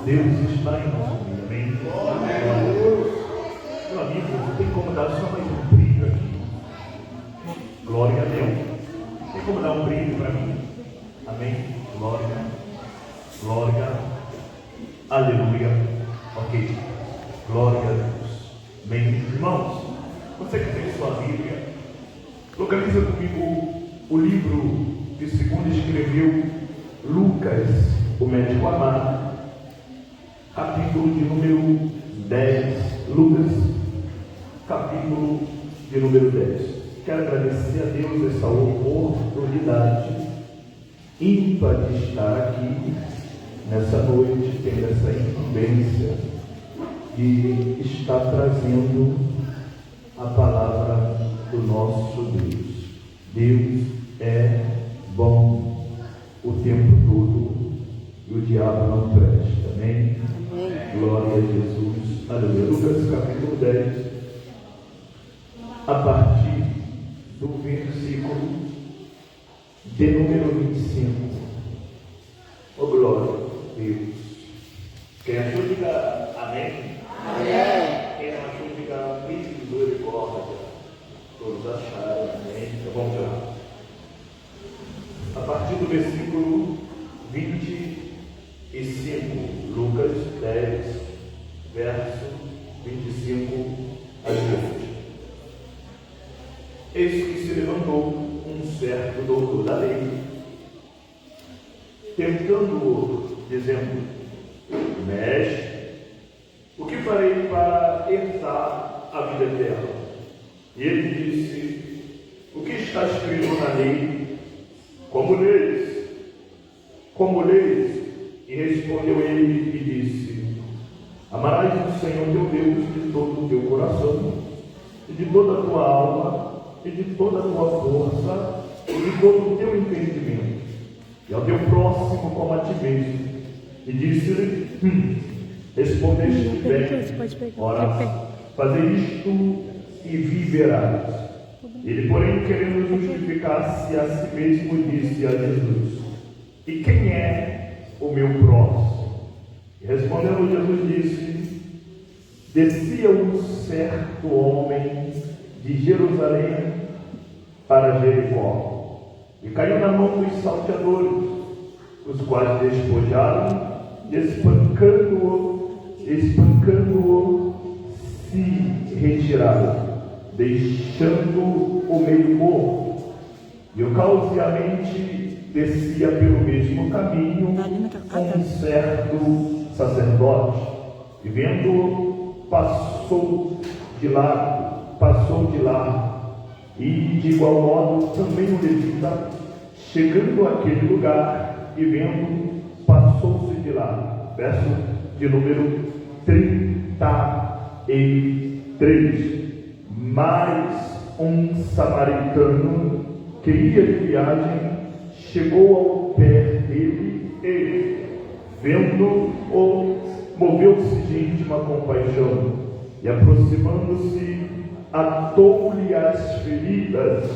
Deus está em nosso meio, amém? Meu amigo, não tem como dar só mais um brilho aqui. Glória a Deus. Tem como dar um brilho para mim? Amém? Glória. Aleluia. Ok. Glória a Deus. Bem, irmãos, você que tem sua Bíblia, localiza comigo o livro que segundo escreveu Lucas, o médico amado, capítulo de número 10. Lucas, capítulo de número 10. Quero agradecer a Deus essa oportunidade ímpar de estar aqui nessa noite, tendo essa incumbência de estar trazendo a palavra do nosso Deus. Deus é bom o tempo todo e o diabo não presta, amém? Glória a Jesus, aleluia. Lucas capítulo 10, a partir do versículo de número 25. Oh, glória a Deus. Quem achou, diga amém. Amém. Quem não achou, diga misericórdia. Todos acharam, amém. Então vamos lá. A partir do versículo 25, Lucas 10, verso 25 adiante. Eis que se levantou um certo doutor da lei, tentando-o, dizendo: Mestre, o que farei para herdar a vida eterna? E ele disse: O que está escrito na lei? Como leis? E respondeu ele e disse: Amarás o Senhor teu Deus de todo o teu coração, e de toda a tua alma, e de toda a tua força, e de todo o teu entendimento, e ao teu próximo como a ti mesmo. E disse-lhe: Respondeste bem, ora, fazer isto e viverás. Ele, porém, querendo justificar-se a si mesmo, disse a Jesus: E quem é o meu próximo? E respondendo Jesus disse: Descia um certo homem de Jerusalém para Jericó, e caiu na mão dos salteadores, os quais despojaram, e espancando-o, se retiraram, deixando o meio morto. E ocasiosamente descia pelo mesmo caminho um certo sacerdote, e vendo, passou de lá, e de igual modo também o levita, chegando àquele lugar e vendo, passou-se de lá. Verso de número 33. Mas um samaritano que ia de viagem chegou ao pé dele e, vendo-o, moveu-se de íntima compaixão e, aproximando-se, atou-lhe as feridas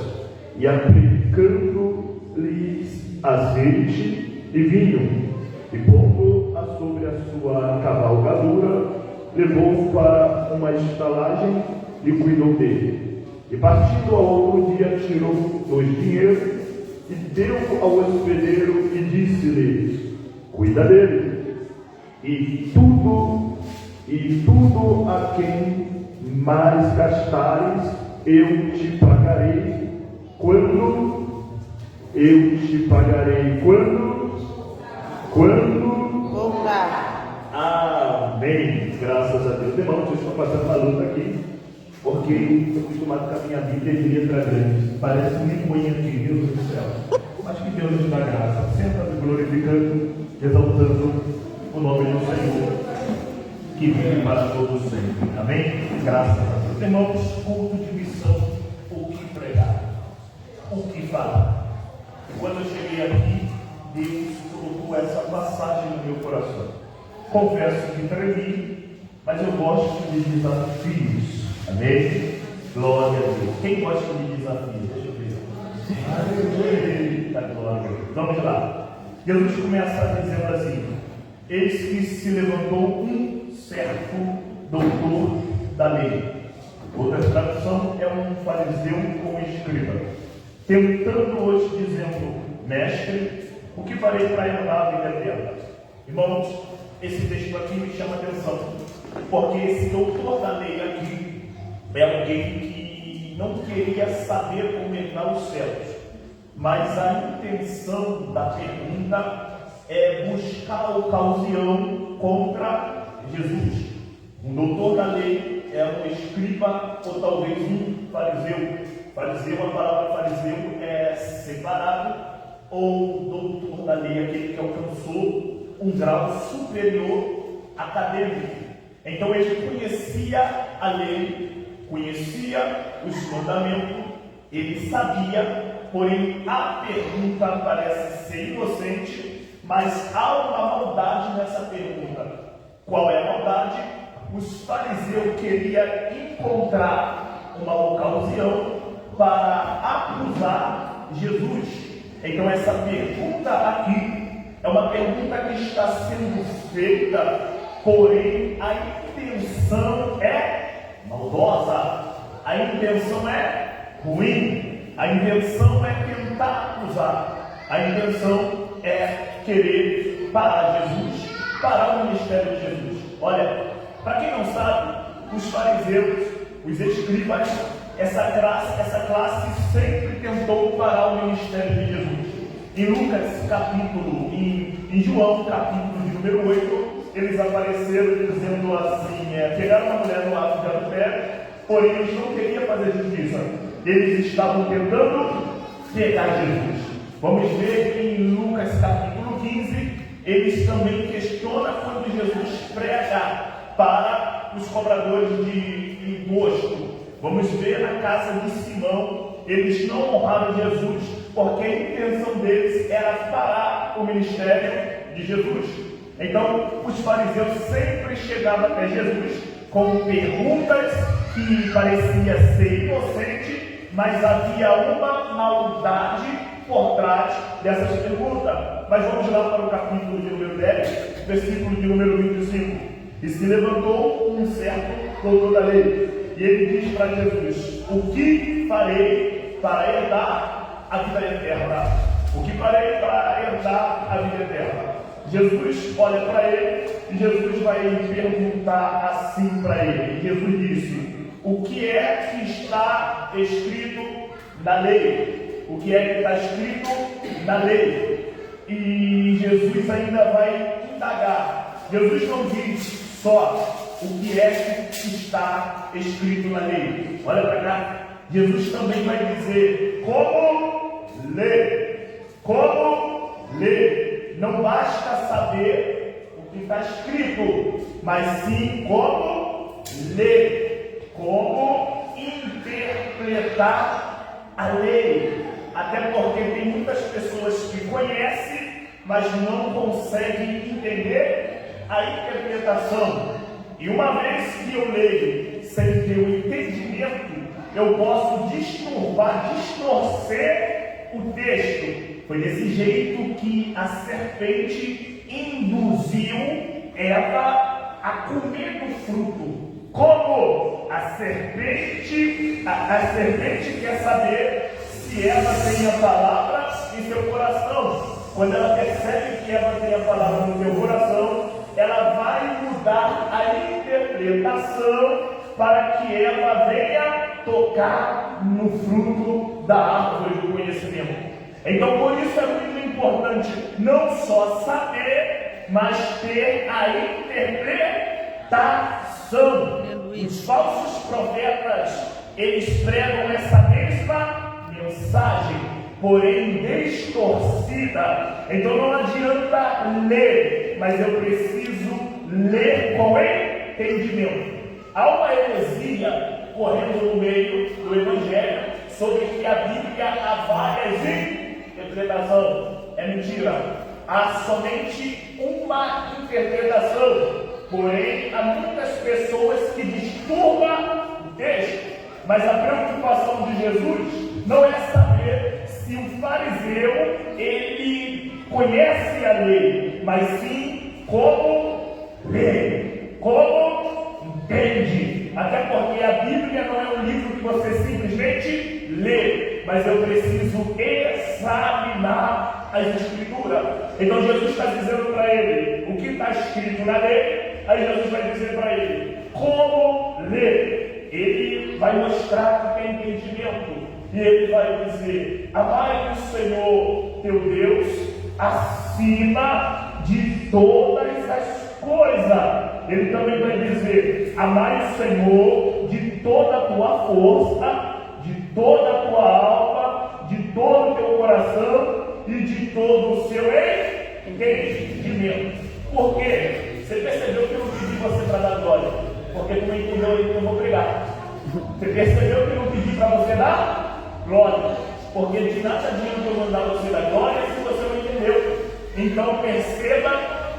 e, aplicando-lhes azeite e vinho, e pondo-a sobre a sua cavalgadura, levou-o para uma estalagem e cuidou dele. E partindo ao outro dia, tirou 2 dinheiros e deu ao hospedeiro e disse-lhe: Cuida dele, e tudo a quem mais gastares eu te pagarei quando Voltar. Amém. Graças a Deus. Irmãos, eu estou passando uma luta aqui, porque estou acostumado com a minha Bíblia de letra grande. Parece um linguinha aqui, Deus do céu. Mas que Deus nos dá graça, sempre glorificando, exaltando o nome do Senhor, que vive para todos sempre. Amém? Graças a Deus. Irmãos, culto de missão, o que pregar, o que falar. E quando eu cheguei aqui, Deus colocou essa passagem no meu coração. Confesso que tremi, mas eu gosto de desafios. Amém? Glória a Deus. Quem gosta de desafios? Deixa eu ver. Aleluia. Glória a Deus. Vamos lá. Jesus começa dizendo assim: eis que se levantou um certo doutor da lei. Outra tradução é um fariseu ou escriba, tentando-os, dizendo: Mestre, o que farei para herdar a vida eterna? Irmãos, esse texto aqui me chama a atenção, porque esse doutor da lei aqui é alguém que não queria saber como herdar os céus, mas a intenção da pergunta é buscar a ocasião contra Jesus. Um doutor da lei é um escriba ou talvez um fariseu. Fariseu, a palavra fariseu é separado, ou doutor da lei, aquele que alcançou um grau superior acadêmico. Então ele conhecia a lei, conhecia os mandamentos, ele sabia, porém a pergunta parece ser inocente, mas há uma maldade nessa pergunta. Qual é a maldade? Os fariseus queriam encontrar uma ocasião para acusar Jesus. Então essa pergunta aqui é uma pergunta que está sendo feita, porém a intenção é maldosa, a intenção é ruim, a intenção é tentar acusar, a intenção é querer parar Jesus, parar o ministério de Jesus. Olha, para quem não sabe, os fariseus, os escribas, essa classe sempre tentou parar o ministério de Jesus. Em Lucas capítulo, em João capítulo de número 8, eles apareceram dizendo assim, pegaram uma mulher no ato de adultério, porém eles não queriam fazer justiça, eles estavam tentando pegar Jesus. Vamos ver que em Lucas capítulo 15, eles também questionam quando Jesus prega para os cobradores de imposto. Vamos ver na casa de Simão, eles não honraram Jesus, porque a intenção deles era parar o ministério de Jesus. Então, os fariseus sempre chegavam até Jesus com perguntas que pareciam ser inocentes, mas havia uma maldade por trás dessas perguntas. Mas vamos lá para o capítulo de número 10, versículo de número 25. E se levantou um certo doutor da lei, e ele diz para Jesus: o que farei para herdar a vida eterna? O que farei para herdar a vida eterna? Jesus olha para ele e Jesus vai perguntar assim para ele. E Jesus disse: o que é que está escrito na lei? O que é que está escrito na lei? E Jesus ainda vai indagar. Jesus não diz só o que é que está escrito na lei. Olha para cá. Jesus também vai dizer como ler. Como ler. Não basta saber o que está escrito, mas sim como ler. Como interpretar a lei. Até porque tem muitas pessoas que conhecem, mas não conseguem entender a interpretação. E uma vez que eu leio sem ter o entendimento, eu posso distorcer o texto. Foi desse jeito que a serpente induziu Eva a comer do fruto. Como a serpente quer saber se Eva tem a palavra em seu coração. Quando ela percebe que Eva tem a palavra no seu coração, ela vai mudar a interpretação para que ela venha tocar no fruto da árvore do conhecimento. Então, por isso é muito importante não só saber, mas ter a interpretação. Os falsos profetas, eles pregam essa mesma mensagem, porém distorcida. Então não adianta ler, mas eu preciso ler com entendimento. Há uma heresia correndo no meio do Evangelho sobre que a Bíblia há várias interpretações. É mentira. Há somente uma interpretação. Porém, há muitas pessoas que disturbam o texto. Mas a preocupação de Jesus não é saber se o fariseu ele conhece a lei, mas sim como lê, como entende. Até porque a Bíblia não é um livro que você simplesmente lê, mas eu preciso examinar as Escrituras. Então Jesus está dizendo para ele o que está escrito na lei. Aí Jesus vai dizer para ele como ler. Ele vai mostrar que tem entendimento. E ele vai dizer: amai o Senhor teu Deus acima de todas as coisas. Ele também vai dizer: amai o Senhor de toda a tua força, de toda a tua alma, de todo o teu coração e de todo o seu entendimento. Por quê? Você percebeu que eu não pedi você para dar glória? Porque tu não entendeu aí que eu vou pregar. Você percebeu que eu não pedi para você dar glória? Porque de nada adianta eu mandar você dar glória se você não entendeu. Então perceba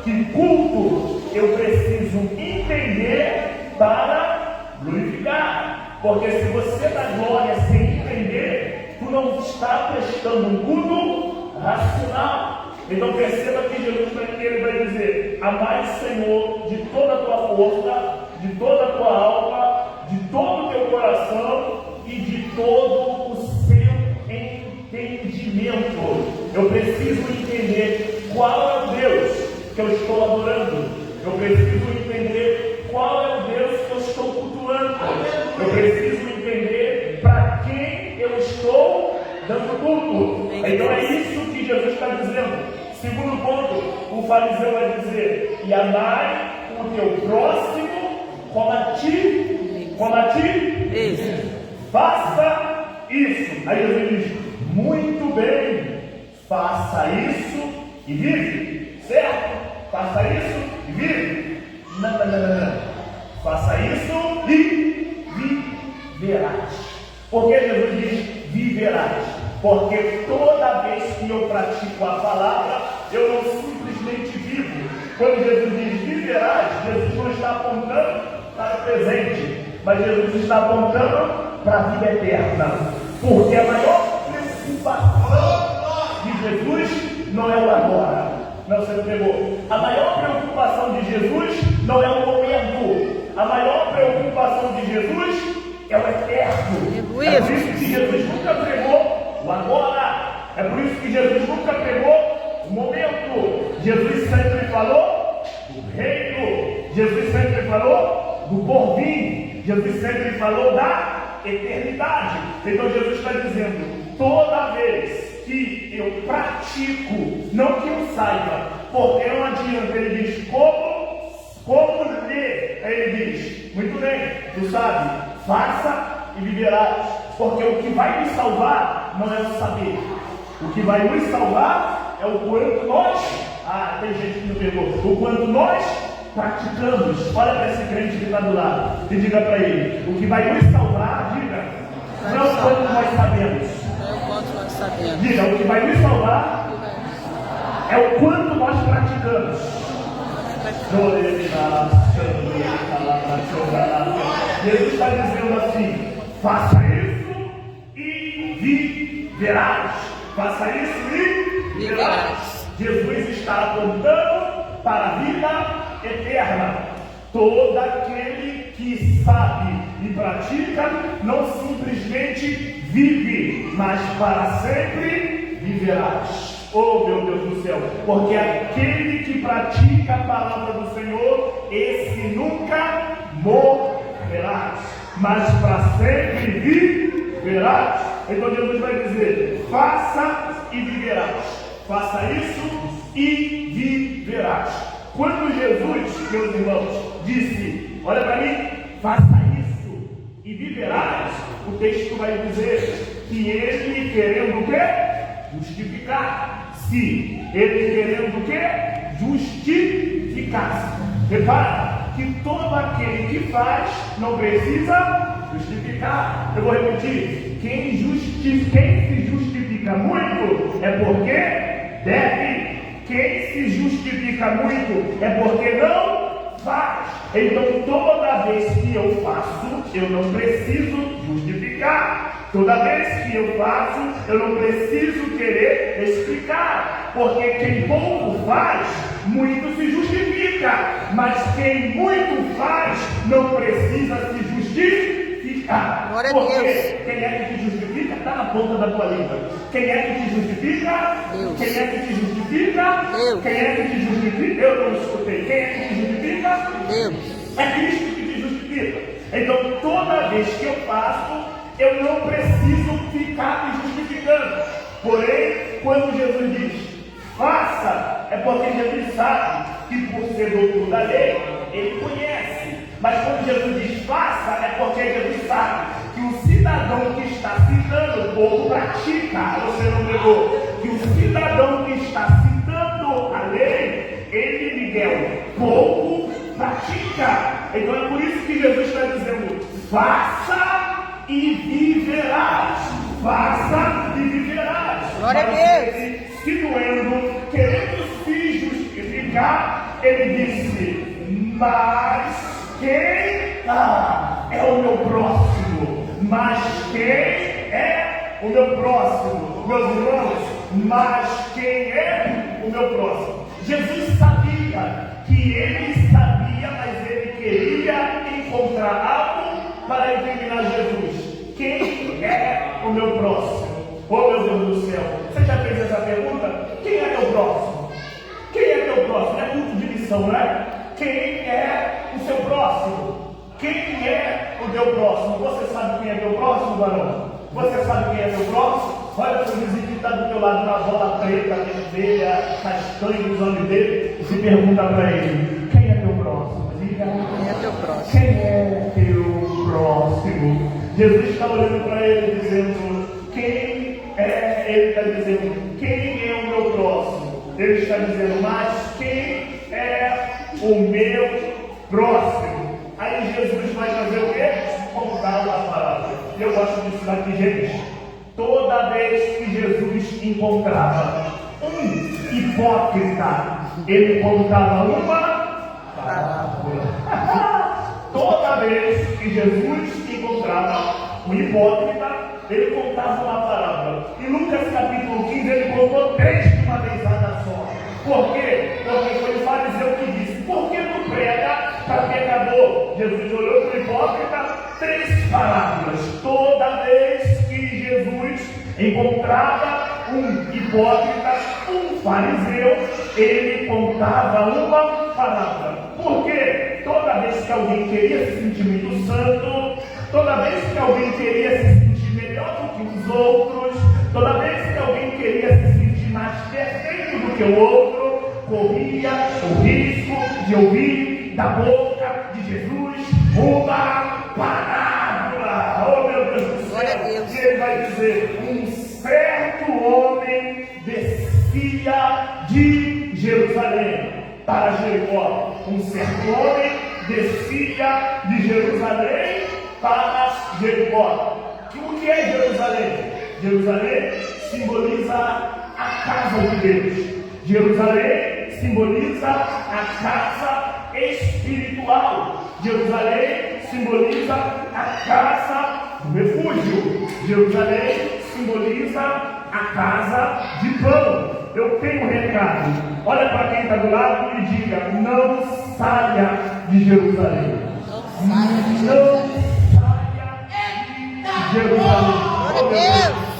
que culto eu preciso entender para glorificar. Porque se você dá glória sem entender, tu não está prestando um culto racional. Então perceba que Jesus ele vai dizer: amai o Senhor de toda a tua força, de toda a tua alma, de todo o teu coração e de todo o seu entendimento. Eu preciso entender qual é o Deus que eu estou adorando. Eu preciso entender qual é o Deus que eu estou cultuando. Eu preciso entender para quem eu estou dando culto. Então é isso que Jesus está dizendo. Segundo ponto, o fariseu vai dizer: e amai o teu próximo como a ti. Como a ti? Isso. Faça isso. Aí Jesus diz: muito bem, faça isso e vive. Certo? Faça isso e vive. Não. Faça isso e viverás. Por que Jesus diz viverás? Porque toda vez que eu pratico a palavra, eu não simplesmente vivo. Quando Jesus diz viverás, Jesus não está apontando para o presente, mas Jesus está apontando para a vida eterna. Porque a maior preocupação de Jesus não é o agora. Não, você não pegou. A maior preocupação de Jesus não é o momento. A maior preocupação de Jesus é o eterno. É por isso que Jesus nunca pregou o agora. É por isso que Jesus nunca pregou o momento. Jesus sempre falou do reino. Jesus sempre falou do porvir. Jesus sempre falou da eternidade. Então Jesus está dizendo: toda vez que eu pratico, não que eu saiba, porque não adianta. Ele diz como ler. Aí ele diz: muito bem, tu sabe, faça e viverás. Porque o que vai me salvar não é o saber. O que vai nos salvar é o quanto nós, tem gente que não pegou, o quanto nós praticamos. Olha para esse crente que está do lado e diga para ele: o que vai nos salvar, diga, não é o quanto nós sabemos. Diga: o que vai nos salvar é o quanto nós praticamos. Jesus está dizendo assim: faça isso e viverás. Faça isso e viverás. Jesus está apontando para a vida eterna. Todo aquele que sabe e pratica não simplesmente vive, mas para sempre viverás. Oh, meu Deus do céu! Porque aquele que pratica a palavra do Senhor, esse nunca morrerá, mas para sempre viverás. Então Jesus vai dizer: faça e viverás. Faça isso e viverás. Quando Jesus, meus irmãos, disse: olha para mim, faça isso e viverás, o texto vai dizer que ele querendo o quê? Justificar. Se ele querendo o quê? Justificar-se. Repara que todo aquele que faz não precisa justificar. Eu vou repetir: quem se justifica muito é porque deve. Quem se justifica muito é porque não faz. Então toda vez que eu faço, eu não preciso justificar. Toda vez que eu faço, eu não preciso querer explicar. Porque quem pouco faz, muito se justifica, mas quem muito faz não precisa se justificar. Glória a Porque Deus. quem é que te justifica está na ponta da tua língua. Quem é que te justifica? Deus. Quem é que te justifica? Deus. Quem é que te justifica? Eu não escutei. Quem é que te justifica? Deus. É Cristo que te justifica. Então, toda vez que eu faço, eu não preciso ficar me justificando. Porém, quando Jesus diz, faça, é porque Jesus sabe que por ser doutor da lei, ele conhece. Mas quando Jesus diz faça, é porque Jesus sabe que o cidadão que está citando pouco pratica. Você não pegou? Que o cidadão que está citando a lei, ele, Miguel, pouco pratica. Então é por isso que Jesus está dizendo, faça e viverás. Faça e viverás. Glória a Mas Deus. ele, se doendo, querendo se justificar, ele disse, mas quem é o meu próximo? Mas quem é o meu próximo? Meus irmãos, mas quem é o meu próximo? Jesus sabia que ele sabia, mas ele queria encontrar algo para incriminar Jesus. Quem é o meu próximo? Oh, meu Deus do céu, você já fez essa pergunta? Quem é meu próximo? Quem é meu próximo? É culto de missão, né? Quem é o seu próximo? Quem é o teu próximo? Você sabe quem é teu próximo, varão? Você sabe quem é teu próximo? Olha para o vizinho que está do teu lado na bola preta, vermelha, castanho nos olhos dele e se pergunta para ele: quem é teu próximo? Diga. Quem é teu próximo? Quem é teu próximo? Jesus está olhando para ele dizendo: quem é? Ele está dizendo: quem é o meu próximo? Ele está dizendo: mas quem é o meu próximo? Aí Jesus vai fazer o quê? Contar uma palavra. Eu gosto disso daqui, gente. Toda vez que Jesus encontrava um hipócrita, ele contava uma parábola. Toda vez que Jesus encontrava um hipócrita, ele contava uma parábola. Em Lucas capítulo 15, ele contou 3 de uma vezada só. Por quê? Porque foi o fariseu que disse: por que tu prega para pecador? Jesus olhou para o hipócrita, 3 parábolas. Toda vez que Jesus encontrava um hipócrita, um fariseu, ele contava uma parábola. Por quê? Toda vez que alguém queria se sentir muito santo, toda vez que alguém queria se sentir melhor do que os outros, toda vez que alguém queria se sentir mais perfeito do que o outro, corria o risco de ouvir da boca de Jesus uma parábola. Oh, meu Deus do céu! Glória a Deus. E ele vai dizer: um certo homem descia de Jerusalém para Jericó. Um certo homem descia de Jerusalém para Jericó. O que é Jerusalém? Jerusalém simboliza a casa de Deus. Jerusalém simboliza a casa espiritual. Jerusalém simboliza a casa do refúgio. Jerusalém simboliza a casa de pão. Eu tenho um recado. Olha para quem está do lado e diga: não saia de Jerusalém. Não saia de Jerusalém. Glória a Deus.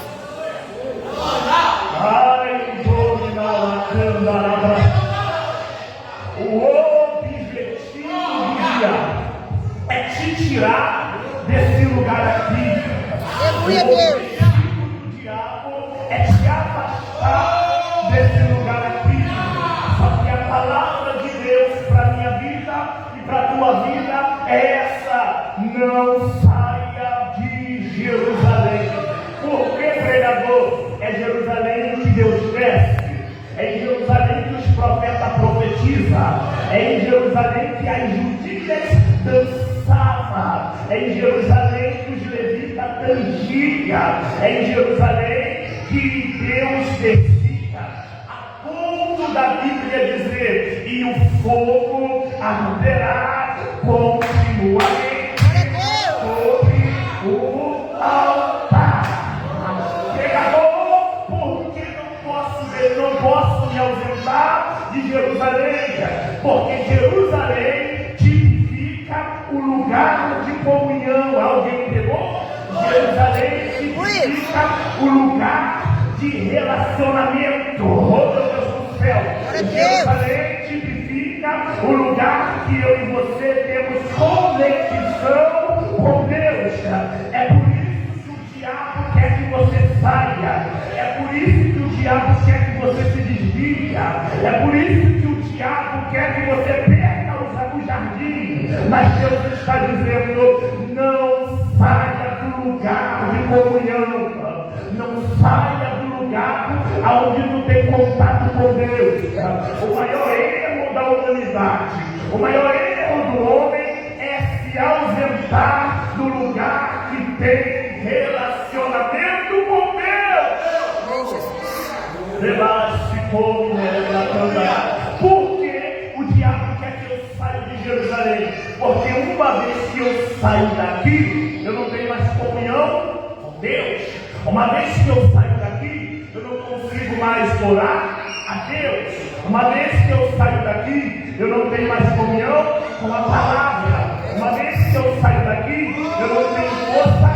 Ai, o objetivo do dia é te tirar desse lugar aqui. Aleluia, O Deus. objetivo do diabo é te afastar desse lugar aqui. Só que a palavra de Deus para minha vida e para tua vida é essa: não saia de Jerusalém. Por que, pregador? É Jerusalém que Deus desce. É em Jerusalém que os profetas profetizam. É em Jerusalém que as judias dançavam. É em Jerusalém que os levitas tangiam. É em Jerusalém que Deus descia. A ponto da Bíblia dizer: e o fogo arderá continuamente sobre o altar. Pregador, porque não posso me ausentar de Jerusalém, porque Jerusalém tipifica o lugar de comunhão. Alguém pegou? Jerusalém significa o lugar de relacionamento. Oh, meu Deus do céu! Jerusalém tipifica o lugar que eu e você temos conexão com Deus. É por isso que o diabo quer que você saia. É por isso que o diabo quer que você se desvia. É por isso que o diabo quer que você perca o jardim. Mas Deus está dizendo: não saia do lugar de comunhão. Não saia do lugar onde tu tem contato com Deus. O maior erro da humanidade, o maior erro do homem é se ausentar do lugar que tem relacionamento com Deus. Porque o diabo quer que eu saia de Jerusalém? Porque uma vez que eu saio daqui, eu não tenho mais comunhão com Deus. Uma vez que eu saio daqui, eu não consigo mais orar a Deus. Uma vez que eu saio daqui, eu não tenho mais comunhão com a palavra. Uma vez que eu saio daqui, eu não tenho força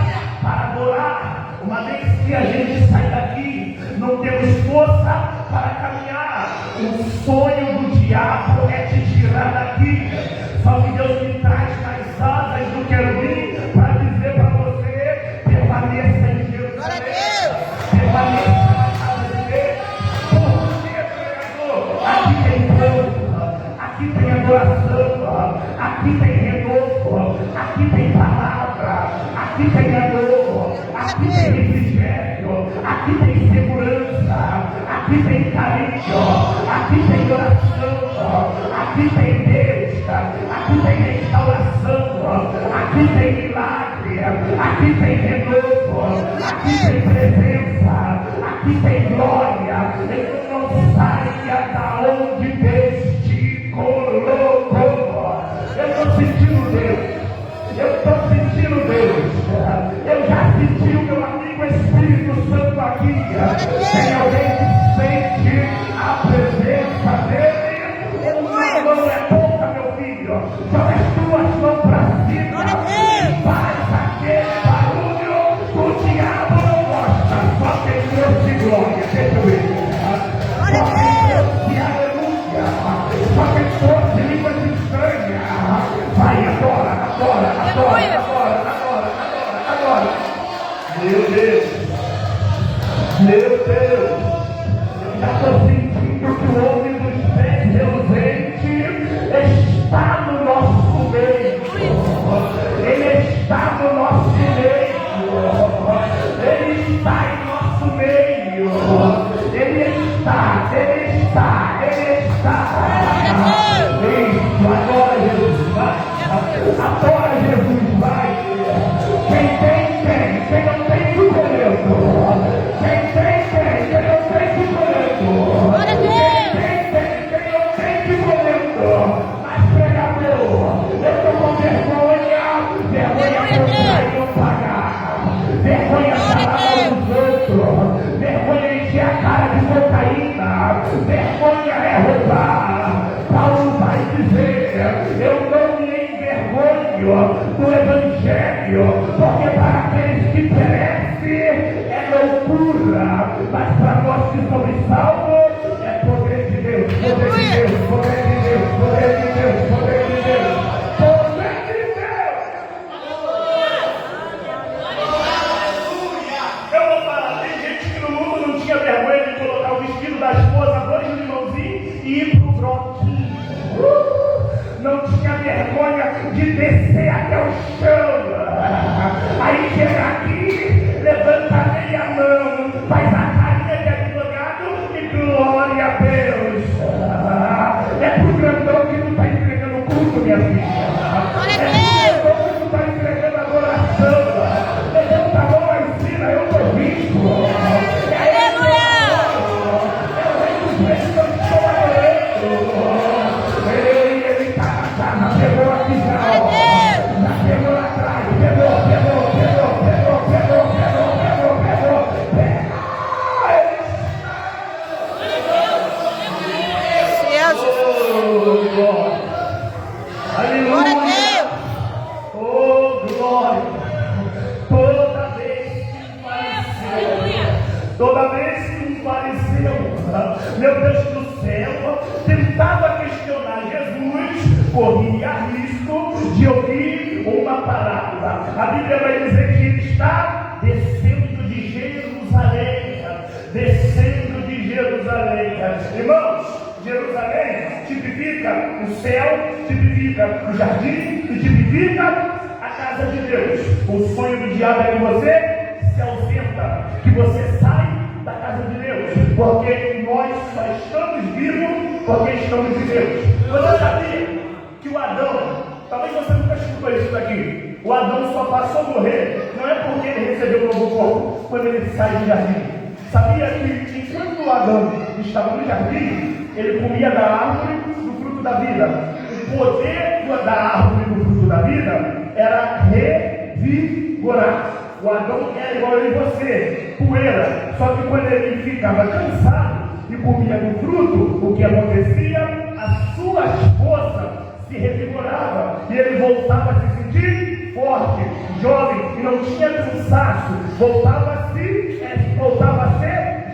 para adorar. Uma vez que a gente sai daqui, não temos força para caminhar. O sonho do diabo é te tirar daqui. Só que Deus me traz nas asas do querubim para dizer para você: permaneça em Jerusalém. Permaneça na casa de Deus. Porque, pregador, aqui tem povo, aqui tem adoração, aqui tem renovo, aqui tem palavra, aqui tem amor, aqui tem refrigério, aqui tem segurança, aqui tem carinho, aqui tem oração, aqui tem Deus, aqui tem restauração, aqui tem milagre, aqui tem renovo, aqui tem presença, aqui tem glória. Então não saia da onde Deus te colocou. Eu estou sentindo Deus. Eu estou sentindo Deus. Eu já senti o meu amigo Espírito Santo aqui. Tem alguém que sente a presença dele? Uma mão é pouca, meu filho. Joga as tuas mãos para cima e faz aquele barulho que o diabo não gosta. Só tem Deus de glória. Deixa eu ver. Só tem Deus de aleluia. Só tem Deus de línguas estranhas. Vai, adora, adora, adora, adora, adora, adora, adora. Meu Deus. Meu Deus. Eu já estou sentindo que o homem dos pés reluzentes está no nosso meio. Ele está no nosso meio. Ele está em nosso meio. Ele está, ele está, ele está. Isso, agora Jesus vai. Agora Jesus vai. Quem tem, tem. Quem não tem, fica olhando. Quem tem, tem. Quem não tem, fica olhando. Quem tem, quem não tem, fica olhando. Mas pregador, eu estou com vergonha. Vergonha contra e não pagar. Vergonha falar dos outros. Vergonha encher a cara de cocaína. Vergonha é roubar. Paulo vai dizer: eu não me envergonho do Evangelho, porque para aqueles que perecem é loucura, mas para nós que somos salvos é poder de Deus, poder de Deus, poder de Deus, poder de Deus, poder de Deus, poder de Deus. Eu vou falar, tem gente que no mundo não tinha vergonha de colocar o vestido da esposa, dois de limãozinho e ir pro broquinho. Não tinha vergonha de descer até o chão. Aí chega aqui, levanta meia mão, faz a carinha de advogado e glória a Deus. É pro grandão que não está entregando culto, minha filha. É pro grandão que não está entregando adoração. Levanta a mão lá em cima, eu estou visto. Pegou a pisada, já pegou a Toda vez que um fariseu, meu Deus do céu, tentava questionar Jesus, corria risco de ouvir uma parábola. A Bíblia vai dizer que ele está descendo de Jerusalém. Descendo de Jerusalém. Irmãos, Jerusalém tipifica o céu, tipifica o jardim e tipifica a casa de Deus. O sonho do diabo é que você se ausenta, que você sai da casa de Deus, porque nós só estamos vivos porque estamos de Deus. Você sabia que o Adão, talvez você nunca escutou isso daqui, o Adão só passou a morrer, não é porque ele recebeu um novo corpo, quando ele sai do jardim. Sabia que enquanto o Adão estava no jardim, ele comia da árvore do fruto da vida. O poder da árvore do fruto da vida era revigorar. O Adão era igual eu e você, poeira. Só que quando ele ficava cansado e comia do fruto, o que acontecia? A sua esposa se revigorava e ele voltava a se sentir forte, jovem, e não tinha cansaço, voltava a ser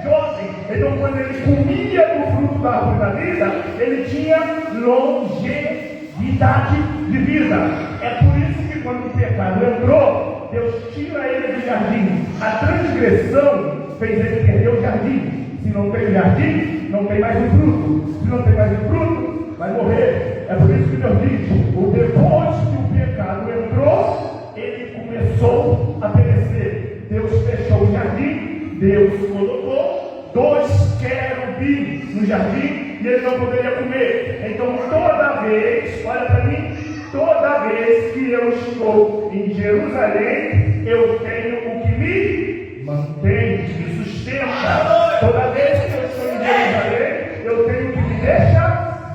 jovem. Então quando ele comia do fruto da árvore da vida, ele tinha longevidade de vida. É por isso que quando o pecado entrou, Deus tira ele do jardim. A transgressão fez ele perder o jardim. Se não tem jardim, não tem mais o fruto. Se não tem mais o fruto, vai morrer. É por isso que Deus diz: depois que o pecado entrou, ele começou a perecer. Deus fechou o jardim, Deus colocou 2 querubins no jardim e ele não poderia comer. Então toda vez, olha para mim, toda vez que eu estou em Jerusalém, eu tenho o que me mantém, me sustenta. Toda vez que eu estou em Jerusalém, eu tenho o que me deixa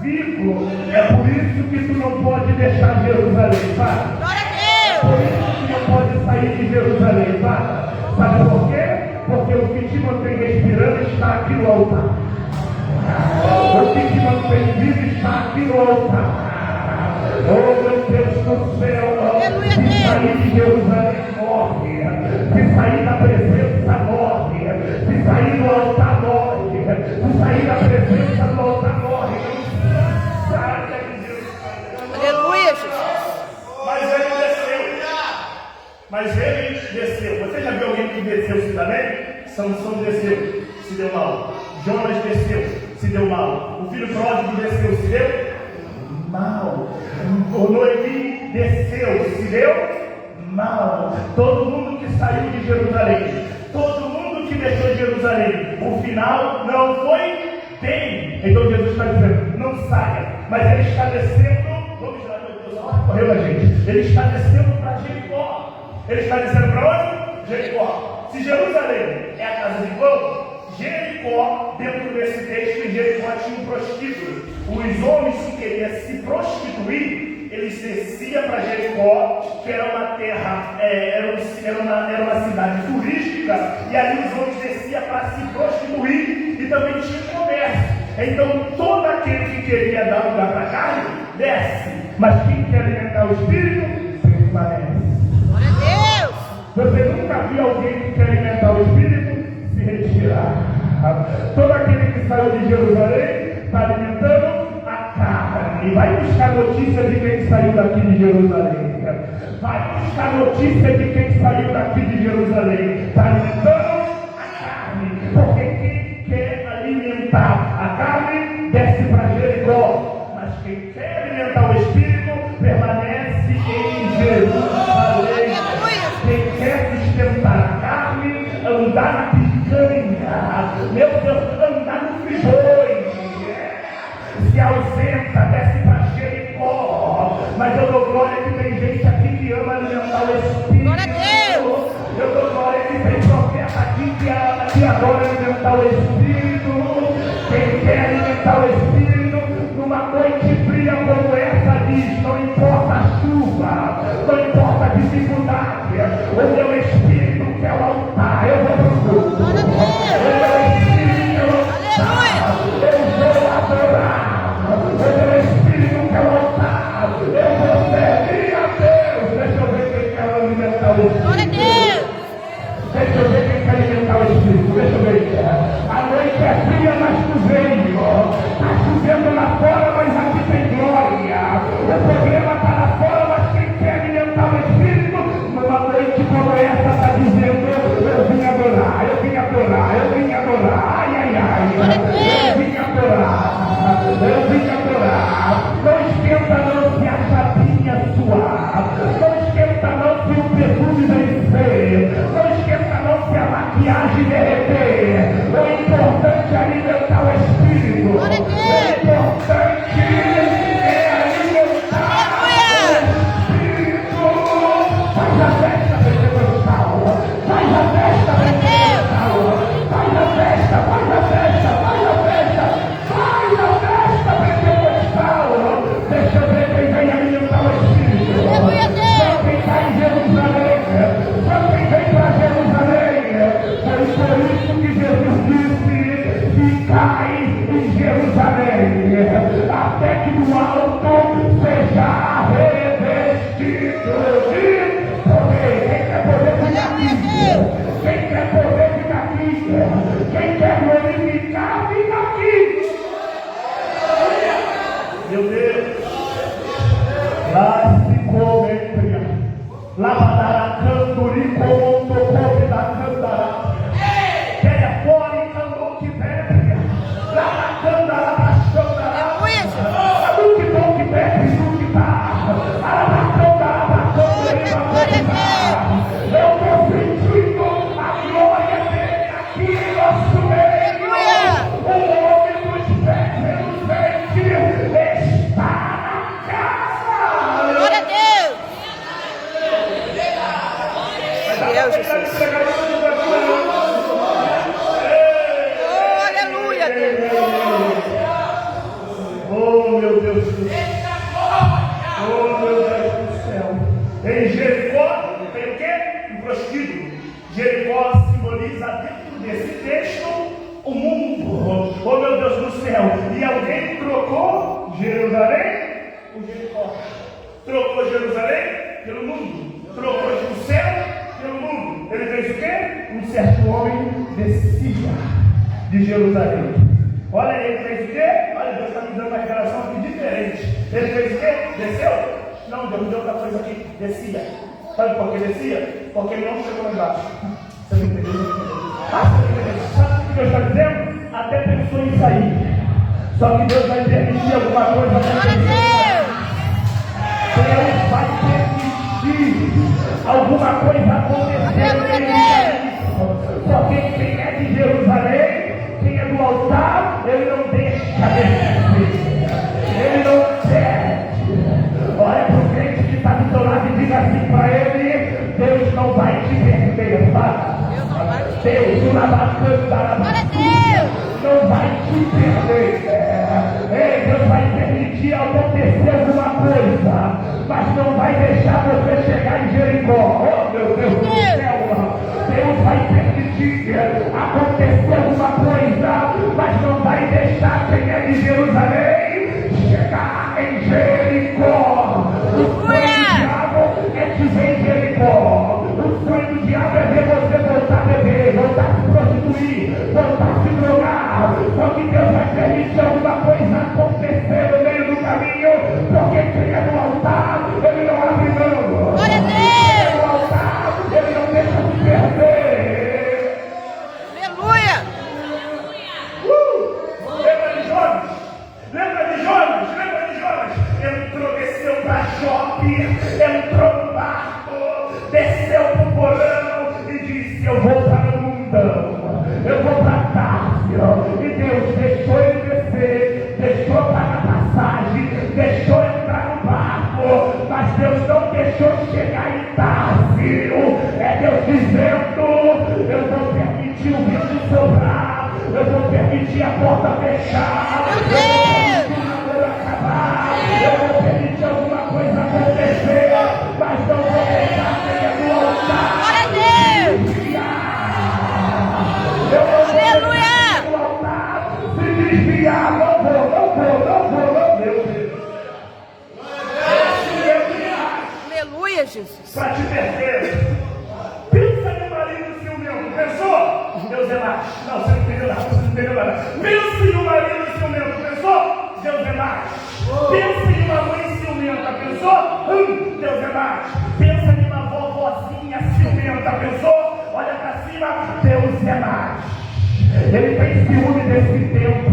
vivo. É por isso que tu não pode deixar Jerusalém, Pai. É por isso que não pode sair de Jerusalém, Pai. Sabe por quê? Porque o que te mantém respirando está aqui no altar. O que te mantém vivo está aqui no altar. Oh, meu Deus do céu, se sair de Jerusalém morre, se sair da presença morre, se sair do altar morre, se sair da presença do altar morre. Saia de Jerusalém. Aleluia, Jesus. Mas ele desceu. Você já viu alguém que desceu-se também? Sansão desceu, se deu mal. Jonas desceu, se deu mal. O filho pródigo desceu, se deu mal. O Noemi desceu, se deu mal. Todo mundo que saiu de Jerusalém, todo mundo que deixou Jerusalém, o final não foi bem. Então Jesus está dizendo: não saia. Mas ele está descendo. Vamos lá, meu Deus, correu a gente. Ele está descendo para Jericó. Ele está dizendo para onde? Jericó. Se Jerusalém é a casa de pão, Jericó, dentro desse texto, em Jericó tinha um prostíbulo. Os homens que queriam se prostituir, eles desciam para Jericó, que era uma terra, era uma cidade turística, e ali os homens desciam para se prostituir e também tinha comércio. Então todo aquele que queria dar lugar para a carne, desce, mas quem quer alimentar o espírito, permanece. Você nunca viu alguém que quer alimentar o espírito se retirar. Todo aquele que saiu de Jerusalém está alimentando a carne. E vai buscar notícia de quem saiu daqui de Jerusalém. Vai buscar notícia de quem saiu daqui de Jerusalém. Está alimentando a carne. Porque quem quer alimentar a carne desce para Jericó. Mas quem quer alimentar o espírito permanece em Jerusalém. Quem quer sustentar a carne, andar na picanha, meu Deus, andar no friboi, se ausenta, desce para Jericó. Mas eu dou glória que tem gente aqui que ama alimentar o espírito. Glória a Deus. Eu dou glória que tem profeta aqui que adora alimentar o espírito. Quem quer alimentar o espírito, numa noite fria como essa, diz: não importa a chuva, não importa a dificuldade, o meu espírito quer o altar, eu vou pro culto. O meu espírito quer o altar, eu vou adorar. O meu espírito quer o altar, eu vou servir a Deus. Deixa eu ver quem quer alimentar o espírito. Deixa eu ver quem quer alimentar o espírito. Deixa eu ver. passagem derreter. O importante é alimentar o Espírito. O importante é alimentar o Espírito. Faz a festa pentecostal. Faz a festa pentecostal. Faz a festa, faz a festa, faz a festa. Faz a festa pentecostal. Deixa eu ver quem vem alimentar o Espírito. Só quem está em Jerusalém. Só quem vem para Jerusalém. Foi por isso que Jesus disse: ficai em Jerusalém, até que do alto seja revestido de poder. Quem quer poder ficar aqui? Quem quer poder ficar aqui? Quem quer glorificar, fica aqui. Meu Deus, lá se cometria, lá para canturi como tocou da cantará, que é fora e cantou que bebe, lá na cantará, na cantará, do que bom que bebe, do que dá, na cantará, na cantará, eu estou sentindo a glória dele aqui em nosso meio. O homem dos pés está na casa. Glória a Deus. Deus, Jesus. Oh, aleluia, Deus. Oh, meu Deus do céu. Oh, meu Deus do céu. Em Jericó, tem o quê? Um prostíbulo. Jericó simboliza dentro desse texto o mundo. Oh, meu Deus do céu. E alguém trocou Jerusalém por Jericó. Trocou Jerusalém pelo mundo. Trocou o céu pelo mundo. Ele fez o quê? Um certo homem descia de Jerusalém. Olha, ele fez o quê? Olha, Deus está me dando uma revelação aqui diferente. Ele fez o quê? Desceu? Não, Deus me deu outra coisa aqui. Descia. Sabe por que descia? Porque ele não chegou lá embaixo. Você não entendeu? Sabe o que Deus está dizendo? Até pensou em sair. Só que Deus vai permitir alguma coisa para ele. Deus vai permitir alguma coisa acontecer. Porque quem é de Jerusalém, quem é do altar, ele não deixa descer. Ele não perde. Olha para o crente que está do seu lado e diga assim para ele: Deus não vai te perder, tá? Deus não vai te perder. Deus vai permitir acontecer alguma coisa, mas não vai deixar você chegar em Jericó. Oh, meu Deus do céu! Deus vai permitir acontecer alguma coisa, mas não vai deixar quem é de Jerusalém chegar em Jericó. O sonho do diabo é te ver em Jericó. O sonho do diabo é ver você voltar a beber, voltar a se prostituir, voltar a se drogar. Só que Deus vai permitir alguma coisa acontecer no meio do caminho, porque quem é do altar, ele não abre mão. Glória a Deus. Quem é do altar, ele não deixa se perder. Aleluia. Lembra de Jonas? Lembra de Jonas? Lembra de Jonas? Entrou, desceu para Jope, entrou no barco, desceu para o porão e disse: eu vou para o mundão, eu vou para Társio. E Deus deixou ele descer, deixou pagar passagem, deixou entrar no barco, mas Deus não deixou chegar em Társio. É Deus dizendo: eu vou permitir o vento soprar, eu vou permitir a porta fechar, eu vou permitir o namoro acabar, eu vou permitir alguma coisa acontecer, mas não vou deixar quem é do altar. Glória a Deus. Eu não vou Aleluia. deixar do altar se desviar. Não vou, meu Deus. Aleluia, Jesus. Para te perder. Pensa no marido ciumento. Pensou? Deus é mais. Não, você não entendeu nada. Você não entendeu nada. Pensa no marido ciumento. Pensou? Deus é mais. Pensa em uma mãe ciumenta. Pensou? Deus é mais. Pensa em uma vovozinha ciumenta. Pensou? Olha para cima. Deus é mais. Ele tem ciúme desse tempo.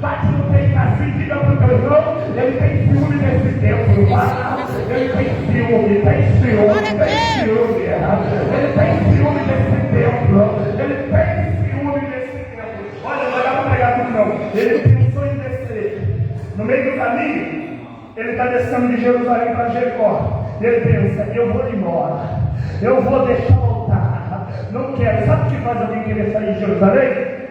Bate no peito assim, diga para o teu irmão: ele tem ciúme desse tempo. Ele tem ciúme, tem ciúme. Ele tem ciúme desse tempo. Ele fez ciúme nesse tempo. Olha, não dá para pregar tudo não. Ele pensou em descer. No meio do caminho, ele está descendo de Jerusalém para Jericó. Ele pensa, eu vou embora. Eu vou deixar o altar. Não quero. Sabe o que faz alguém querer sair de Jerusalém?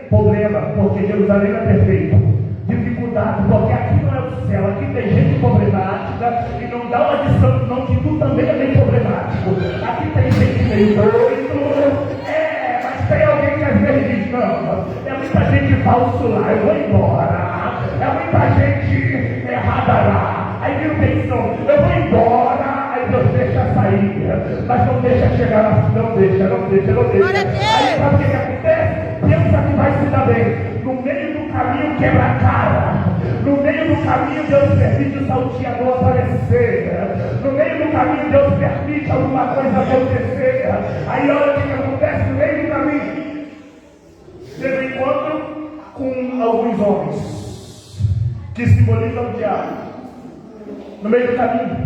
Problema, porque Jerusalém não é perfeito. Dificuldade, porque aqui não é o céu, aqui tem gente problemática e não dá uma distância não que tu também é bem problemático. Aqui tem gente meio doido, mas tem alguém que às vezes diz, não, é muita gente falso lá, eu vou embora, é muita gente errada lá, aí viu pensou, eu vou embora, aí Deus deixa sair, mas não deixa chegar lá, não deixa. Aí sabe o que acontece? Pensa que vai se dar bem. No meio do caminho quebra a cara. No meio do caminho Deus permite o salteador aparecer. No meio do caminho Deus permite alguma coisa acontecer. Aí olha o que acontece no meio do caminho. Teve um encontro com alguns homens que simbolizam o diabo. No meio do caminho,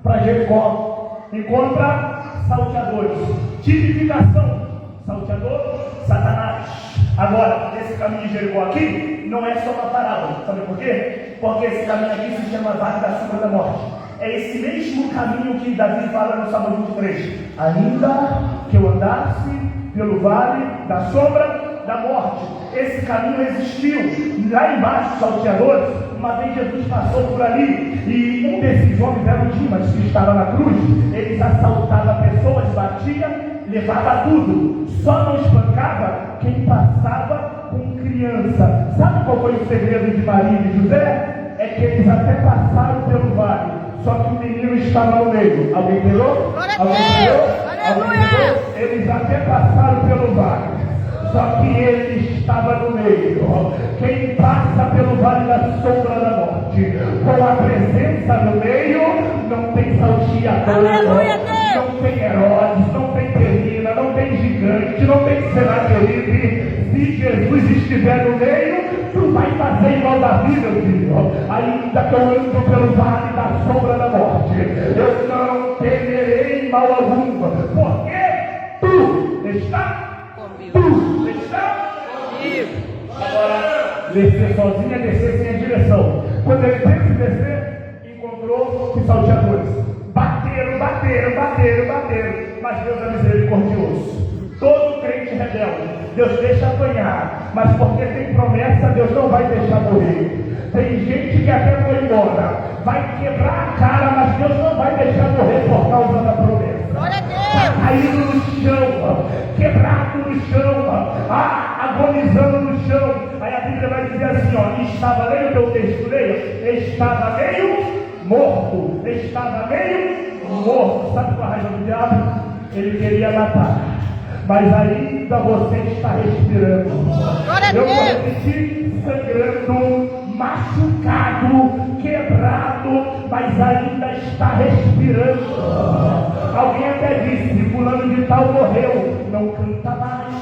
para Jericó, encontra salteadores. Tipificação: salteador, Satanás. Agora, esse caminho de Jericó aqui não é só uma parábola. Sabe por quê? Porque esse caminho aqui se chama Vale da Sombra da Morte. É esse mesmo caminho que Davi fala no Salmo 23. Ainda que eu andasse pelo vale da sombra da morte. Esse caminho existiu. Lá embaixo, salteadores, uma vez Jesus passou por ali e um desses homens era o Dimas, que estava na cruz. Eles assaltavam pessoas, batia, levava tudo, só não espancava quem passava com criança. Sabe qual foi o segredo de Maria e de José? É que eles até passaram pelo vale, só que o menino estava no meio. Alguém pegou? Alguém pegou? Aleluia! Eles até passaram pelo vale, só que ele estava no meio. Quem passa pelo vale da sombra da morte, com a presença no meio, não tem salteador, não tem Herodes, não tem Penina, não tem gigante, não tem Senaqueribe. Se Jesus estiver no meio, tu vai fazer igual Davi, meu filho. Ainda que eu ando pelo vale da sombra da morte, eu não temerei mal algum, porque tu está agora, descer sozinho é descer sem a direção. Quando ele teve que descer, encontrou os salteadores. Bateram, mas Deus é misericordioso. Todo crente rebelde, Deus deixa apanhar, mas porque tem promessa, Deus não vai deixar morrer. Tem gente que até foi embora, vai quebrar a cara, mas Deus não vai deixar morrer por causa da promessa. Está caído no chão, quebrado no chão, agonizando no chão. Aí a Bíblia vai dizer assim, ó, estava, leia o teu texto, leia, estava meio morto. Sabe qual a raiva do diabo? Ele queria matar, mas ainda você está respirando. Eu vou repetir, sangrando, machucado, quebrado, mas ainda está respirando. Alguém até disse, fulano de tal morreu, não canta mais,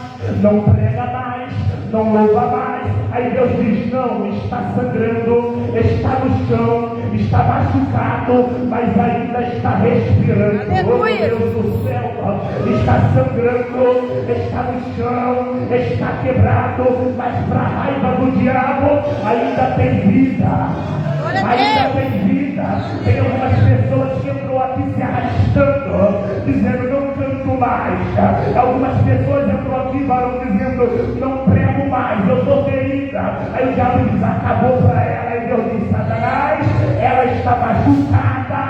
não prega mais, não louva mais. Aí Deus diz, não, está sangrando, está no chão, está machucado, mas ainda está respirando. Aleluia. Oh, Deus do céu, está sangrando, está no chão, está quebrado, mas para a raiva do diabo ainda tem vida. Ainda tem vida. Tem algumas pessoas que entrou aqui se arrastando, dizendo não canto mais. Algumas pessoas entrou aqui varão dizendo não prego mais, eu estou ferida. Aí o diabo diz, acabou para ela. E Deus diz, Satanás, ela está machucada,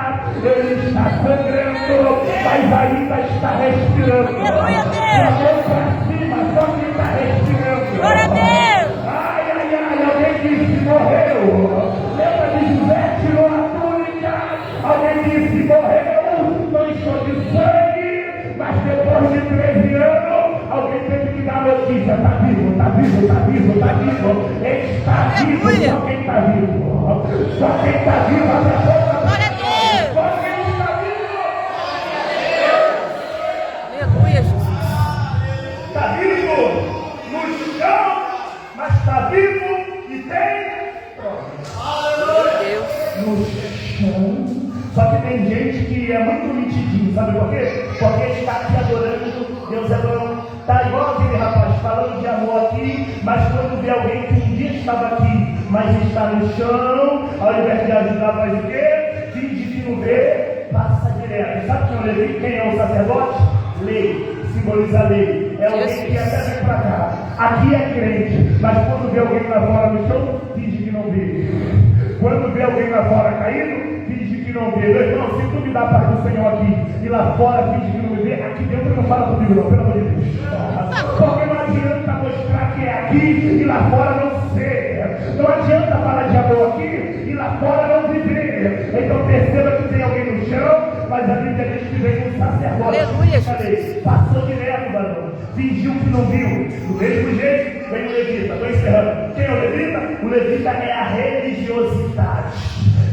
ele está sangrando, mas ainda está respirando. Aleluia, Deus. Olhou para cima, só que está respirando. Glória a Deus. Ai, alguém disse morreu. Lembra de José, tirou a túnica. Alguém disse morreu, não encheu de sangue, mas depois de 13 anos, alguém teve que dar notícia, está vivo. Ele está vivo, só quem está vivo. Só quem está vivo, até pouco. Glória a Deus. Só quem está vivo. Aleluia, Jesus. Está vivo no chão, mas está vivo e tem Deus. no chão. Só que tem gente que é muito mentidinho, sabe por quê? Porque está aqui adorando, Deus é bom, Está igual aquele rapaz falando de amor aqui, mas quando vê alguém que um dia estava aqui, mas está no chão, ao invés de ajudar, faz o quê? Finge que não vê, passa direto. Sabe quem é o Levi? Quem é o sacerdote? Lei, simboliza a lei. É alguém que até vem para cá. Aqui é crente, mas quando vê alguém lá fora no chão, finge que não vê. Quando vê alguém lá fora caído, finge que não vê. Meu irmão, se tu me dá a paz do Senhor aqui e lá fora finge que não me vê, aqui dentro não fala comigo não, pelo amor de Deus. Porque não adianta mostrar que é aqui e lá fora não ser. Não adianta falar de amor aqui e lá fora não viver. Então perceba que tem alguém no chão, mas a Bíblia diz que vem um sacerdote. Aleluia. Passou direto, varão. Fingiu que não viu. Do mesmo jeito, vem o levita. Estou encerrando. Quem é o levita? O levita é a religiosidade.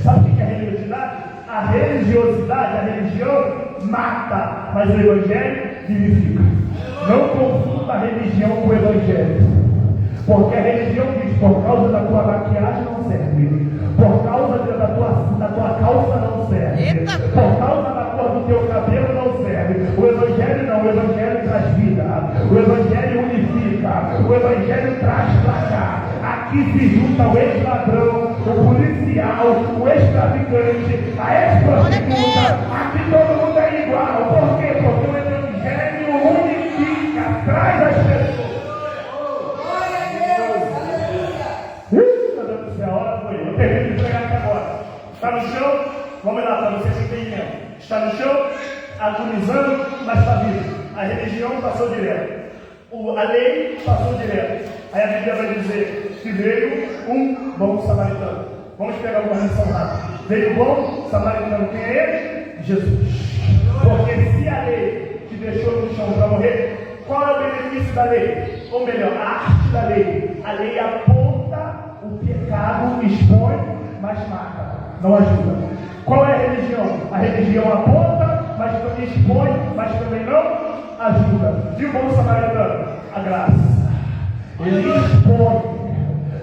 Sabe o que é a religiosidade? A religiosidade, a religião mata, mas o evangelho vivifica. Não confunda a religião com o evangelho. Porque a religião diz, por causa da tua maquiagem não serve, por causa da tua calça não serve, por causa da cor do teu cabelo não serve. O evangelho não, o evangelho traz vida, o evangelho unifica, o evangelho traz pra cá. Aqui se junta o ex-ladrão, o policial, o ex-traficante, a ex-prostituta. Aqui todo mundo é igual. Por quê? Porque o evangelho unifica, traz as pessoas. A hora foi. Eu termino de pregar aqui agora. Está no chão? Vamos lá, para vocês entenderem mesmo. Está no chão, agonizando, mas está vivo. A religião passou direto. A lei passou direto. Aí a Bíblia vai dizer que veio um bom samaritano. Vamos pegar uma lição rápida. Veio o bom samaritano. Quem é ele? Jesus. Porque se a lei te deixou no chão para morrer, qual é o benefício da lei? Ou melhor, a arte da lei. A lei aponta o pecado, expõe, mas mata, não ajuda. Qual é a religião? A religião aponta, mas também expõe, mas também não ajuda. E o bom samaritano? A graça. Ele expõe,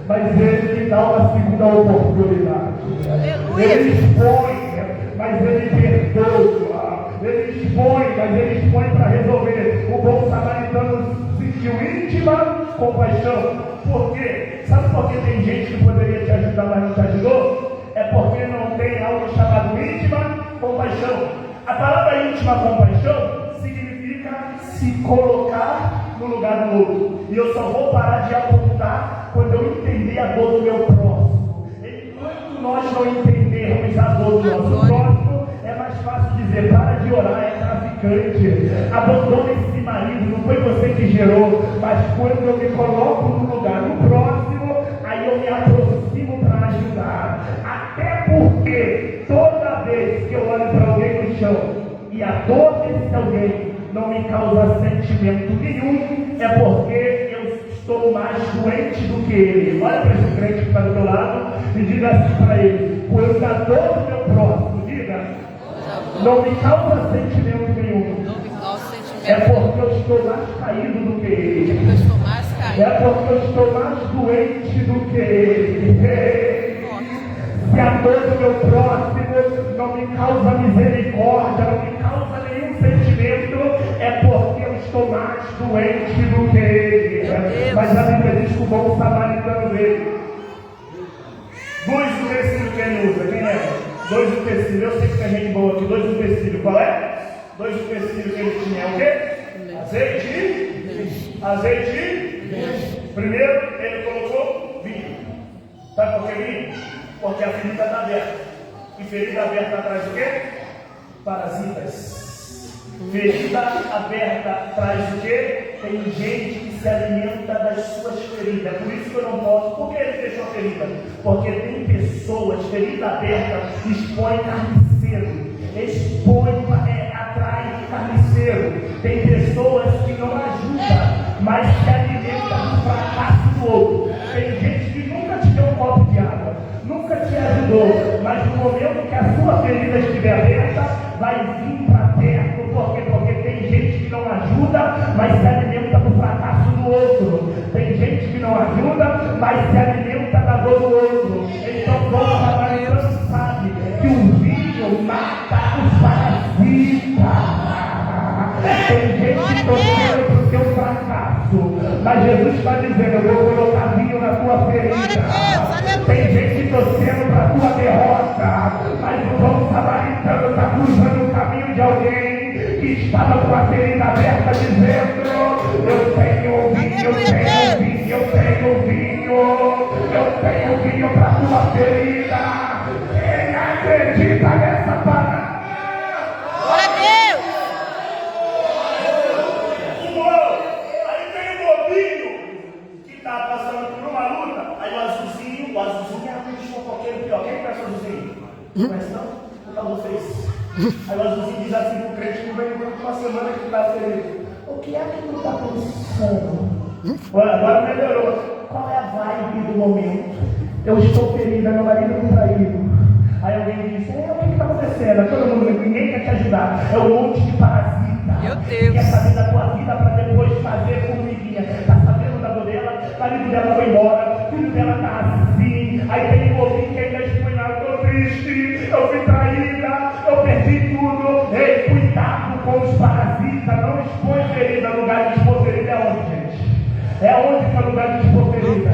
mas ele lhe dá uma segunda oportunidade. Ele expõe, mas ele perdoa. Ele expõe, mas ele expõe para resolver. O bom samaritano sentiu íntima compaixão. Por quê? Sabe por que tem gente que poderia te ajudar, mas não te ajudou? É porque não tem algo chamado íntima compaixão. A palavra íntima compaixão significa se colocar no lugar do outro. E eu só vou parar de apontar quando eu entender a dor do meu próximo. Enquanto nós não entendermos a dor do nosso próximo, é mais fácil dizer, para de orar, é traficante, abandona esse marido, não foi você que gerou. Mas quando eu me coloco no lugar do próximo, aí eu me aproximo para ajudar. Até porque toda vez que eu olho para alguém no chão e a dor desse alguém não me causa sentimento nenhum, é porque eu estou mais doente do que ele. Olha para esse crente que está do teu lado e diga assim para ele: quando a dor do meu próximo, diga, não me causa sentimento nenhum, é porque eu estou mais caído do que ele. É porque eu estou mais doente do que ele. Se a dor do meu próximo não me causa misericórdia, não me causa nenhum sentimento, é porque eu estou mais doente do que ele. Mas a Bíblia diz que o bom samaritano veio. Dois utensílios que ele usa, quem é? Dois utensílios, eu sei que tem gente boa aqui. Dois utensílios, qual é? Dois utensílios que ele tinha, é o quê? Azeite. Azeite. Primeiro, ele colocou vinho. Sabe por que vinho? Porque a ferida está aberta. E ferida aberta traz o quê? Parasitas. Ferida aberta traz o quê? Tem gente que se alimenta das suas feridas. É por isso que eu não posso. Por que ele fechou a ferida? Porque tem pessoas, ferida aberta, expõe carniceiro. Expõe, atrai carniceiro. Tem pessoas que não ajudam, mas se alimentam do fracasso do outro. Tem gente que nunca te deu um copo de água, nunca te ajudou, mas no momento que a sua ferida estiver aberta, vai vir para perto. Por quê? Porque tem gente que não ajuda, mas se alimenta do fracasso do outro. Tem gente que não ajuda, mas se alimenta da dor do outro. Então, o samaritano sabe que o vinho mata os parasitas. Tem gente que torcendo para o seu fracasso. Mas Jesus está dizendo, eu vou colocar vinho na tua ferida. Tem gente torcendo para a tua derrota, mas o bom samaritano está cruzando o caminho de alguém que estava com a ferida aberta, dizendo, eu tenho vinho, eu tenho vinho para a tua ferida. Quem acredita nessa palavra? Glória a Deus! Aí tem um bobinho que está passando por uma luta, aí o azulzinho é aquele fofoqueiro pior. Quem conhece o azulzinho? Conhece não? Então vocês. Aí o azulzinho diz assim pro crente que vem por uma semana que está feliz. O que é que tu está pensando? Olha, agora melhorou. Qual é a vibe do momento? Eu estou ferida, meu marido me traiu. Aí alguém diz, o que está acontecendo? Todo mundo, ninguém quer te ajudar. É um monte de parasita. Meu Deus. Quer saber da tua vida para depois fazer formiguinha. Está sabendo da dor dela? O marido dela foi embora, o filho dela está assim. Aí tem um ouvinte que ainda expõe, eu estou triste, eu fui traída, eu perdi tudo. Ei, cuidado com os parasitas, não expõe ferida. Lugar de expor ferida é onde, gente? É onde que é o lugar de expor ferida?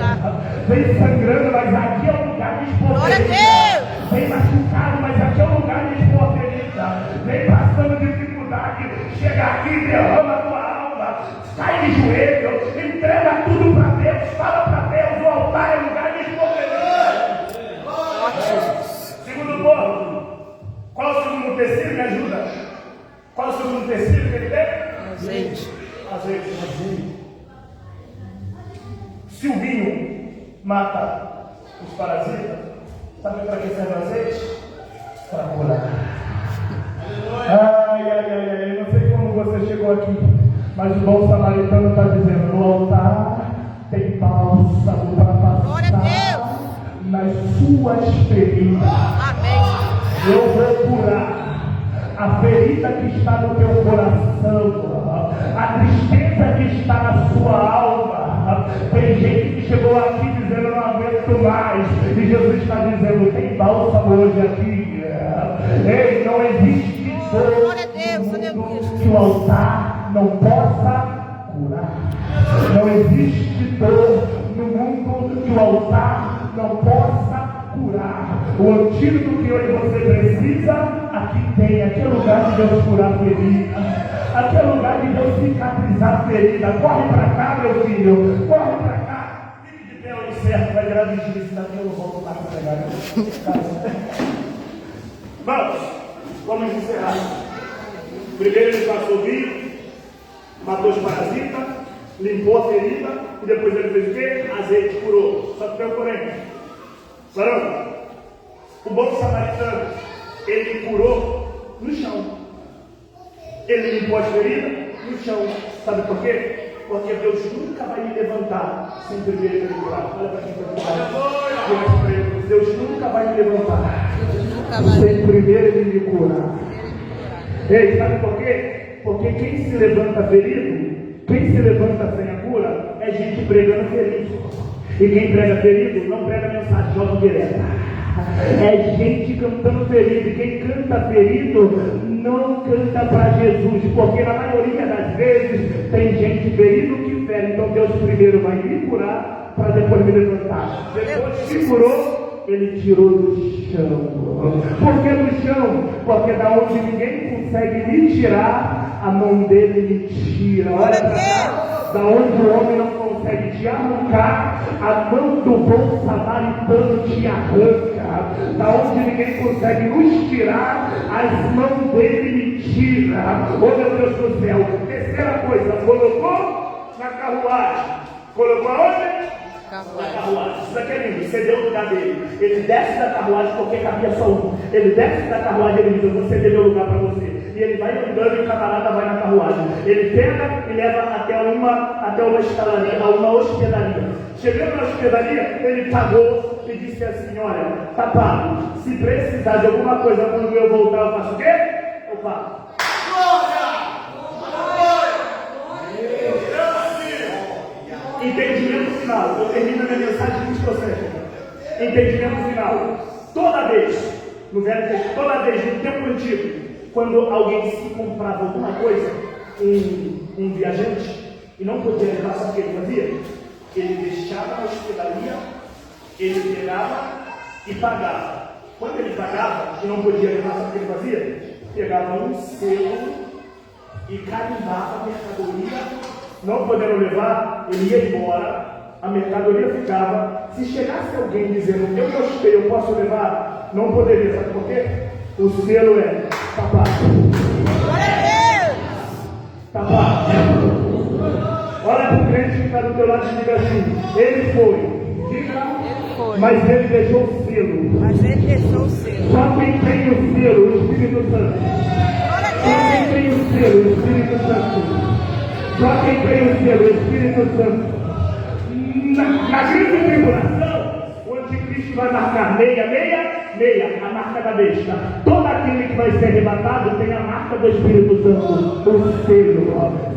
Vem sangrando, mas aqui é o lugar de expor Glória a ferida. Deus! Vem machucado, mas aqui é o lugar de expor ferida. Vem passando dificuldade, chega aqui, derrama a tua alma, sai de joelho, entrega tudo para Deus, fala para Deus, o altar é o lugar de expor ferida. Segundo ponto, qual é o segundo tecido? Me ajuda. Qual é o segundo tecido que ele tem? Azeite. Azeite. Se o vinho mata os parasitas, sabe para que serve o azeite? Para curar. Ai, eu não sei como você chegou aqui, mas o bom samaritano está dizendo, no altar tem bálsamo para passar nas suas feridas. Amém. Eu vou curar a ferida que está no teu coração, a tristeza que está na sua alma. Tem gente que chegou aqui dizendo, não aguento mais, e Jesus está dizendo, tem bálsamo hoje aqui. Ei, não existe dor que o altar não possa curar. Não existe dor no mundo que o altar não possa curar. O antídoto que eu e você precisa, aqui tem. Aqui é lugar de Deus curar ferida. Aqui é lugar de Deus cicatrizar ferida. Corre para cá, meu filho. Corre para cá. Fique de pé onde certo. Vai virar vigília. Senão eu não volto lá para pegar. Vamos encerrar. Primeiro ele passou vinho, matou os parasitas, limpou a ferida, e depois ele fez o quê? Azeite, curou. Só que tem um porém. Barão, o bom samaritano, ele curou no chão. Ele limpou as feridas no chão. Sabe por quê? Porque Deus nunca vai me levantar sem primeiro ele curar. Olha para quem está. Deus nunca vai me levantar sem primeiro ele me curar. Ei, sabe por quê? Porque quem se levanta ferido, quem se levanta sem a cura, é gente pregando ferido. E quem prega ferido, não prega mensagem de ordem direta. É gente cantando ferido. E quem canta ferido, não canta para Jesus. Porque na maioria das vezes, tem gente ferido que fere. Então Deus primeiro vai me curar, para depois me levantar. Depois que curou, ele tirou do chão. Por que do chão? Porque da onde ninguém consegue me tirar, a mão dele me tira. Olha para cá. Da onde o homem não consegue te arrancar, a mão do bom samaritano te arranca. Da onde ninguém consegue nos tirar, as mãos dele me tiram. Oh meu Deus do céu. Terceira coisa, colocou na carruagem. Colocou aonde? Na carruagem. Isso aqui é lindo, cedeu o lugar dele. Ele desce da carruagem porque cabia só um. Ele desce da carruagem e ele diz, eu vou ceder meu lugar para você. E ele vai andando e o camarada vai na carruagem. Ele pega e leva até uma escalaria, a uma hospedaria. Chegando na hospedaria, ele pagou e disse assim, olha, tá pago. Se precisar de alguma coisa quando eu voltar, eu faço o quê? Eu pago. Entendimento final. Eu termino a minha mensagem em 20%. Entendimento final. Toda vez, no Velho Testamento, toda vez no tempo antigo, quando alguém se comprava alguma coisa, um viajante, e não podia levar, sabe o que ele fazia? Ele deixava na hospedaria, ele pegava e pagava. Quando ele pagava e não podia levar, sabe o que ele fazia? Pegava um selo e carimbava a mercadoria. Não podendo levar, ele ia embora, a mercadoria ficava. Se chegasse alguém dizendo, eu gostei, eu posso levar, não poderia, sabe por quê? O selo é papai. Papai. Olha para o crente que está do teu lado e diga assim, ele foi. Diga, mas ele deixou o selo. Só quem tem o selo, o Espírito Santo. Só quem tem o selo, o Espírito Santo. Só quem tem o selo, o Espírito Santo. Na grande tribulação, o anticristo vai marcar meia, a marca da besta. Todo aquele que vai ser arrebatado tem a marca do Espírito Santo, o selo.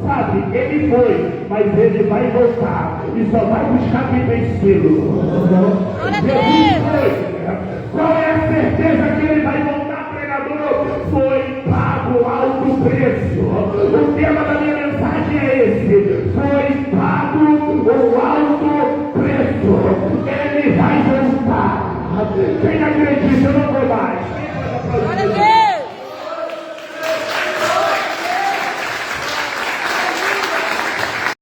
Sabe, ele foi, mas ele vai voltar e só vai buscar quem tem selo. Jesus foi. Qual é a certeza que ele vai voltar, pregador? Foi pago alto preço. O tema da minha mensagem é esse. Foi pago o alto preço. Ele vai voltar. Quem acredita, eu não vou mais.